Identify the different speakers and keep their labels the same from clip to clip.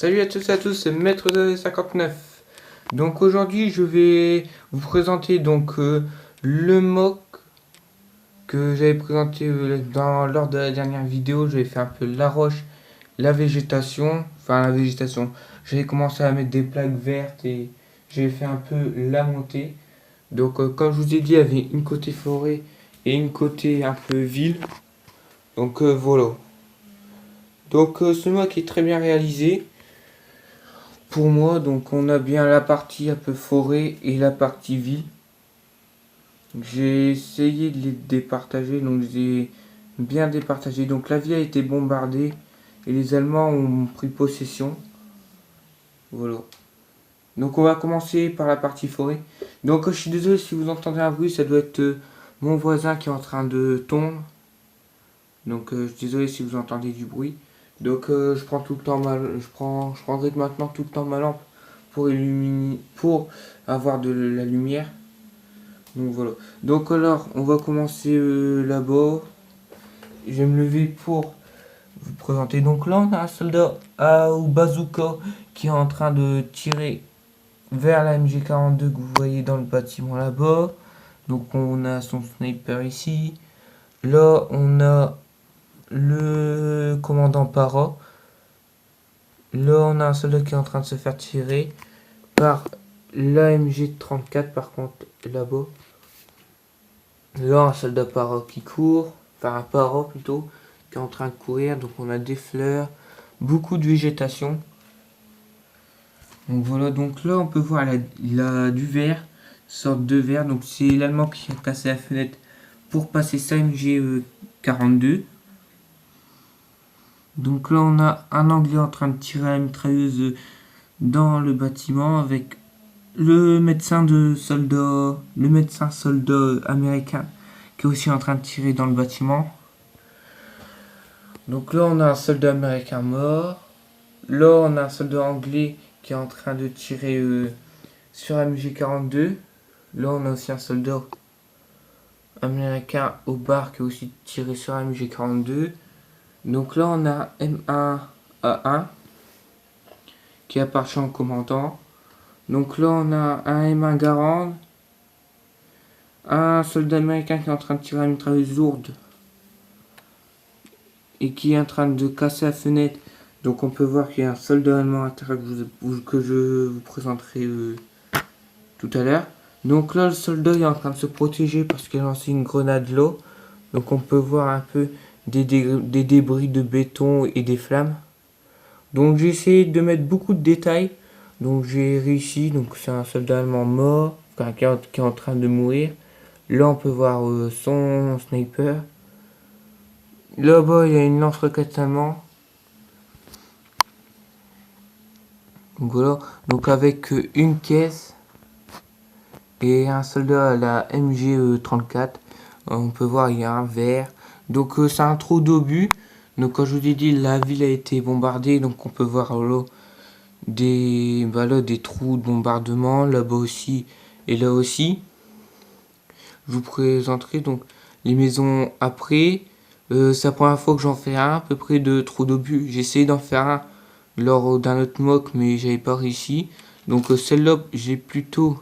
Speaker 1: Salut à tous et à tous, c'est Maître de 59. Donc aujourd'hui je vais vous présenter le mock que j'avais présenté lors de la dernière vidéo. J'avais fait un peu la roche, la végétation, J'avais commencé à mettre des plaques vertes et j'ai fait un peu la montée. Comme je vous ai dit, il y avait une côté forêt et une côté un peu ville. Voilà. Ce mock est très bien réalisé. Pour moi, donc on a bien la partie un peu forêt et la partie ville. J'ai essayé de les départager, donc j'ai bien départagé. Donc la ville a été bombardée et les Allemands ont pris possession. Voilà. Donc on va commencer par la partie forêt. Je suis désolé si vous entendez un bruit, ça doit être mon voisin qui est en train de tondre. Je suis désolé si vous entendez du bruit. Je prends tout le temps je prendrai maintenant tout le temps ma lampe pour avoir de la lumière. Donc voilà. On va commencer là-bas. Je vais me lever pour vous présenter. Donc là on a un soldat au bazooka qui est en train de tirer vers la MG42 que vous voyez dans le bâtiment là-bas. Donc on a son sniper ici. Là on a le commandant para. Là on a un soldat qui est en train de se faire tirer par l'AMG 34 par contre là-bas. Là un soldat para qui court, enfin un para plutôt, qui est en train de courir. Donc on a des fleurs, beaucoup de végétation. Donc voilà, donc là on peut voir du verre, sorte de verre. Donc c'est l'Allemand qui a cassé la fenêtre pour passer sa MG 42. Donc là on a un Anglais en train de tirer à la mitrailleuse dans le bâtiment avec le médecin soldat américain qui est aussi en train de tirer dans le bâtiment. Donc là on a un soldat américain mort. Là on a un soldat anglais qui est en train de tirer sur MG42. Là on a aussi un soldat américain au bar qui a aussi tiré sur MG42. Donc là on a M1A1 qui appartient au commandant. Donc là on a un M1 Garand, un soldat américain qui est en train de tirer une mitrailleuse lourde et qui est en train de casser la fenêtre. Donc on peut voir qu'il y a un soldat allemand à l'intérieur que je vous présenterai tout à l'heure. Donc là le soldat est en train de se protéger parce qu'il a lancé une grenade là. Donc on peut voir un peu des débris de béton et des flammes. Donc j'ai essayé de mettre beaucoup de détails. Donc j'ai réussi. Donc c'est un soldat allemand mort, enfin, qui est en train de mourir. Là on peut voir son sniper. Là-bas il y a une lance-roquette allemande. Donc voilà. Donc avec une caisse et un soldat à la MG34. On peut voir il y a un verre. Donc c'est un trou d'obus. Donc comme je vous ai dit, la ville a été bombardée. Donc on peut voir là des trous de bombardement. Là-bas aussi et là aussi. Je vous présenterai donc les maisons après. C'est la première fois que j'en fais un à peu près de trous d'obus. J'ai essayé d'en faire un lors d'un autre mock mais j'avais pas réussi. Donc celle-là j'ai plutôt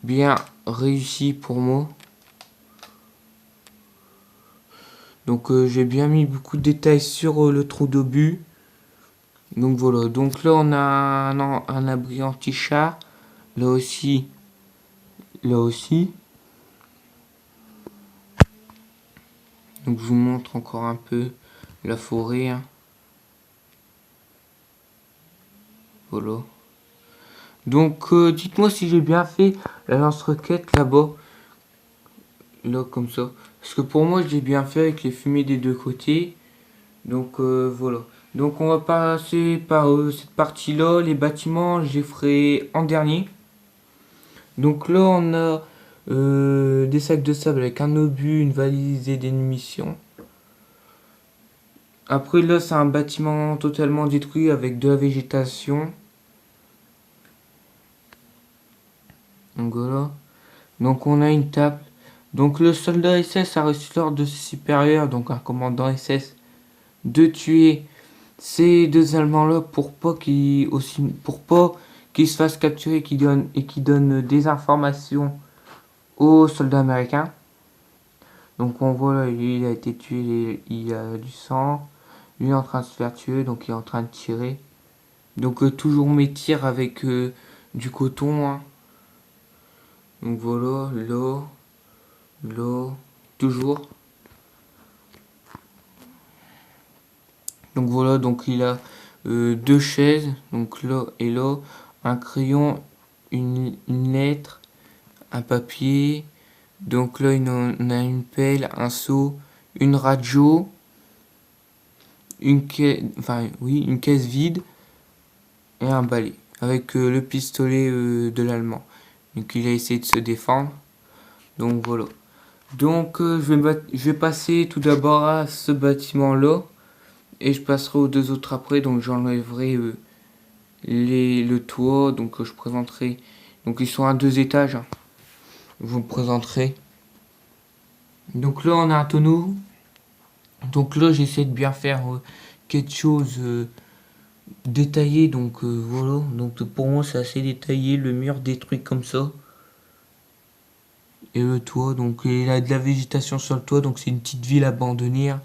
Speaker 1: bien réussi pour moi. Donc j'ai bien mis beaucoup de détails sur le trou d'obus. Donc voilà, donc là on a un abri anti-chat. Là aussi. Là aussi. Donc je vous montre encore un peu la forêt. Hein. Voilà. Donc dites-moi si j'ai bien fait la lance-roquette là-bas. Là comme ça. Parce que pour moi j'ai bien fait avec les fumées des deux côtés. Donc voilà. Donc on va passer par cette partie-là. Les bâtiments, je les ferai en dernier. Donc là on a des sacs de sable avec un obus, une valise et des munitions. Après là c'est un bâtiment totalement détruit avec de la végétation. Donc voilà. Donc on a une table. Donc le soldat SS a reçu l'ordre de ses supérieurs, donc un commandant SS, de tuer ces deux Allemands là pour pas qu'ils se fassent capturer et qui donnent des informations aux soldats américains. Donc on voit là, il a été tué, il a du sang, lui est en train de se faire tuer, donc il est en train de tirer. Donc toujours mes tirs avec du coton, hein. Donc voilà, là, toujours. Donc voilà, donc il a deux chaises, donc là et là, un crayon, une lettre, un papier. Donc là, on a une pelle, un seau, une radio, une caisse vide et un balai avec le pistolet de l'allemand. Donc il a essayé de se défendre. Donc voilà. Donc je vais passer tout d'abord à ce bâtiment là et je passerai aux deux autres après. Donc j'enlèverai le toit. Donc je présenterai. Donc ils sont à deux étages, hein. Je vous présenterai. Donc là on a un tonneau. Donc là j'essaie de bien faire quelque chose détaillé. Donc voilà. Donc pour moi c'est assez détaillé. Le mur détruit comme ça. Et le toit, donc il a de la végétation sur le toit, donc c'est une petite ville abandonnée.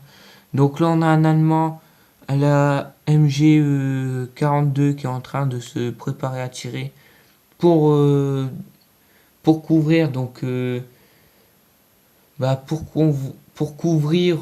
Speaker 1: Donc là on a un Allemand à la MG 42 qui est en train de se préparer à tirer pour, euh, pour couvrir, donc pour couvrir